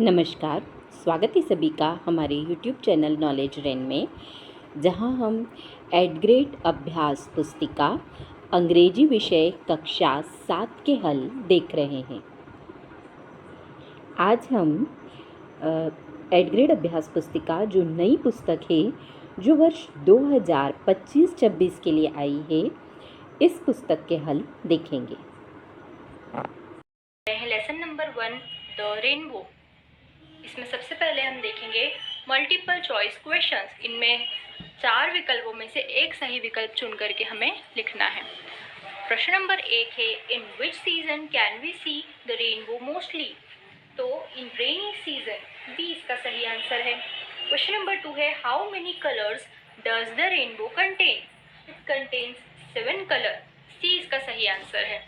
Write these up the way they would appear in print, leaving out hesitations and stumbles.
नमस्कार। स्वागत है सभी का हमारे YouTube चैनल नॉलेज रेन में, जहां हम एड ग्रेड अभ्यास पुस्तिका अंग्रेजी विषय कक्षा 7 के हल देख रहे हैं। आज हम एड ग्रेड अभ्यास पुस्तिका जो नई पुस्तक है, जो वर्ष 2025-26 के लिए आई है, इस पुस्तक के हल देखेंगे। Lesson number 1 the rainbow. इसमें सबसे पहले हम देखेंगे मल्टीपल चॉइस क्वेश्चंस। इनमें 4 विकल्पों में से एक सही विकल्प चुन करके हमें लिखना है। प्रश्न नंबर 1 है in which season can we see the rainbow mostly. तो इन रेनी सीजन बी इसका सही आंसर है। क्वेश्चन नंबर 2 है how many colours does the rainbow contain. It contains 7 colour. C इसका सही आंसर है।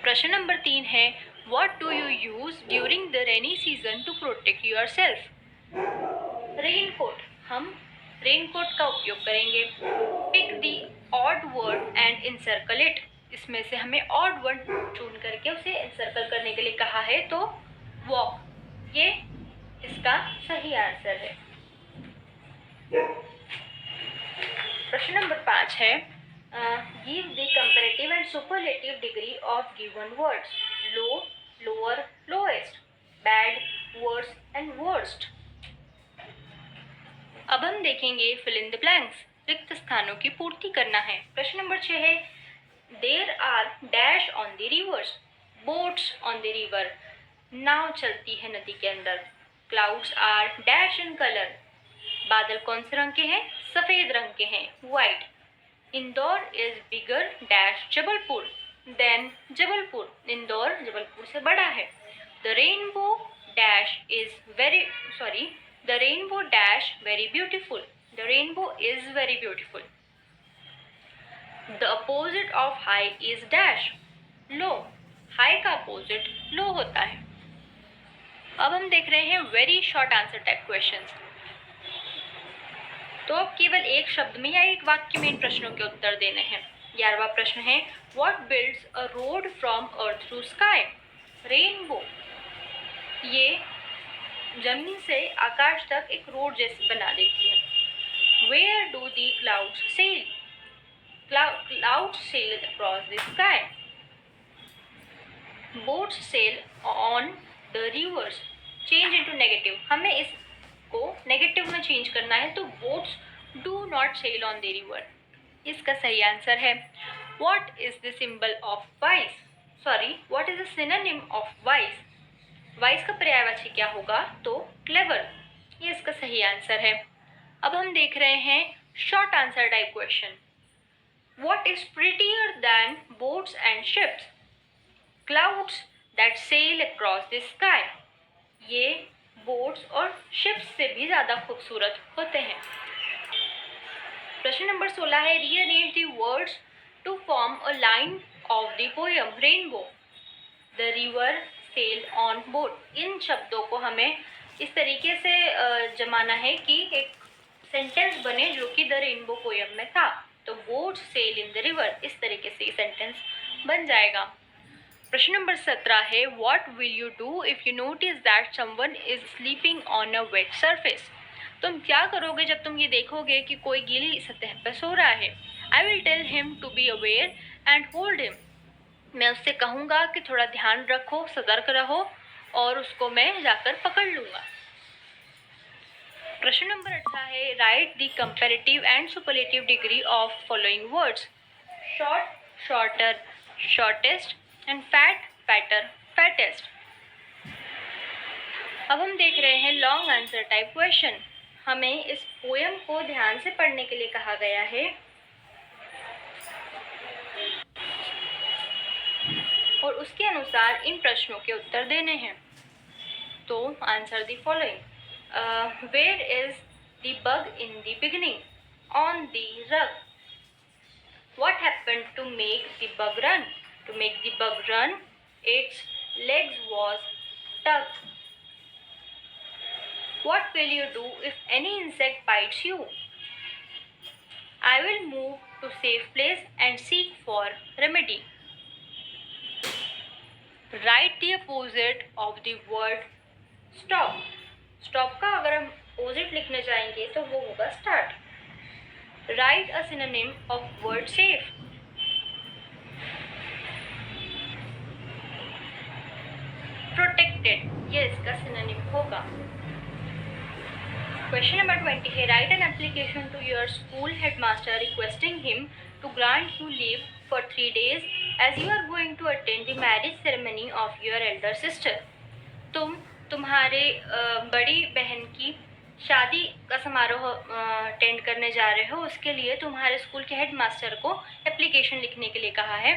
प्रश्न नंबर 3 है What do you use during the rainy season to protect yourself? Raincoat. हम रेनकोट का उपयोग करेंगे। Pick the odd word and encircle it। इसमें से हमें odd word चुन करके उसे encircle करने के लिए कहा है, तो walk ये इसका सही आंसर है। प्रश्न नंबर 5 है give the comparative and superlative degree of given words। low, lower, lowest, bad, worse and worst। अब हम देखेंगे fill in the blanks। रिक्त स्थानों की पूर्ति करना है। प्रश्न नंबर 6 है there are dash on the rivers। boats on the river। नाव चलती है नदी के अंदर। clouds are dash in color। बादल कौन से रंग के हैं? सफेद रंग के हैं, white। Indore is bigger dash Jabalpur than Jabalpur. Indore Jabalpur से बड़ा है। The rainbow dash is the rainbow dash very beautiful. The rainbow is very beautiful. The opposite of high is dash low. High का अपोजिट लो होता है। अब हम देख रहे हैं very short answer type questions. तो अब केवल एक शब्द में या एक वाक्य में इन प्रश्नों के उत्तर देने हैं। 11वां प्रश्न है what builds a road from earth to sky. Rainbow ये जमीन से आकाश तक एक रोड जैसी बना देती है। Where do the clouds sail. Clouds sail across the sky. Boats sail on the rivers. Change into negative. हमें इस को नेगेटिव में चेंज करना है, तो boats do not sail on the river इसका सही आंसर है। What is the symbol of voice. What is the synonym of voice. Voice का पर्यायवाची क्या होगा? तो क्लेवर। ये इसका सही आंसर है। अब हम देख रहे हैं short answer type question. What is prettier than boats and ships. Clouds that sail across the sky. ये बोट्स और शिप्स से भी ज्यादा खूबसूरत होते हैं। प्रश्न नंबर 16 है rearrange the words to form a line of the poem rainbow. The river sail on boat. इन शब्दों को हमें इस तरीके से जमाना है कि एक सेंटेंस बने जो कि द रेनबो पोएम में था। तो boat sail in the river, इस तरीके से सेंटेंस बन जाएगा। प्रश्न नंबर 17 है what will you do if you notice that someone is sleeping on a wet surface. तुम क्या करोगे जब तुम ये देखोगे कि कोई गीली सतह पर सो रहा है। I will tell him to be aware and hold him. मैं उससे कहूँगा कि थोड़ा ध्यान रखो, सतर्क रहो, और उसको मैं जाकर पकड़ लूँगा। प्रश्न नंबर 18 है right the comparative and superlative degree of following words. Short, shorter, shortest and fat, fatter, fattest. अब हम देख रहे हैं लॉन्ग आंसर टाइप क्वेश्चन। हमें इस पोएम को ध्यान से पढ़ने के लिए कहा गया है और उसके अनुसार इन प्रश्नों के उत्तर देने हैं। तो answer the following. Where is the bug in the beginning? On the rug. What happened to make the bug run? To make the bug run, its legs was tugged. What will you do if any insect bites you? I will move to safe place and seek for remedy. Write the opposite of the word stop. Stop का अगर हम opposite लिखने जाएंगे तो वो होगा start. Right a synonym of word safe. Protected, ये इसका सिनोनिम होगा। Question number 20 है, write an application to your school headmaster requesting him to grant you leave for 3 days as you are going to attend the marriage ceremony of your elder sister. तुम तुम्हारे बड़ी बहन की शादी का समारोह अटेंड करने जा रहे हो, उसके लिए तुम्हारे स्कूल के हेडमास्टर को एप्लीकेशन लिखने के लिए कहा है।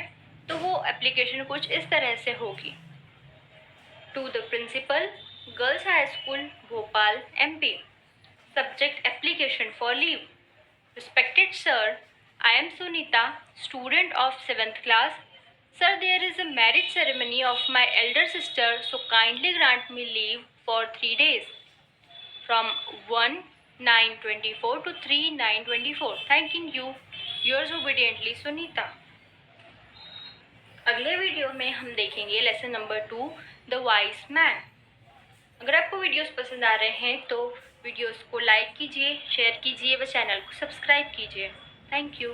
तो वो एप्लीकेशन कुछ इस तरह से होगी। To the principal, girls high school Bhopal MP। Subject, application for leave. Respected sir, I am Sunita, student of 7th class. Sir, there is a marriage ceremony of my elder sister, so kindly grant me leave for 3 days from 1/9/24 to 3/9/24. Thanking you. Yours obediently, Sunita. अगले video में हम देखेंगे lesson number 2, the wise man. अगर आपको videos पसंद आ रहे हैं तो वीडियोस को लाइक कीजिए, शेयर कीजिए व चैनल को सब्सक्राइब कीजिए। Thank you.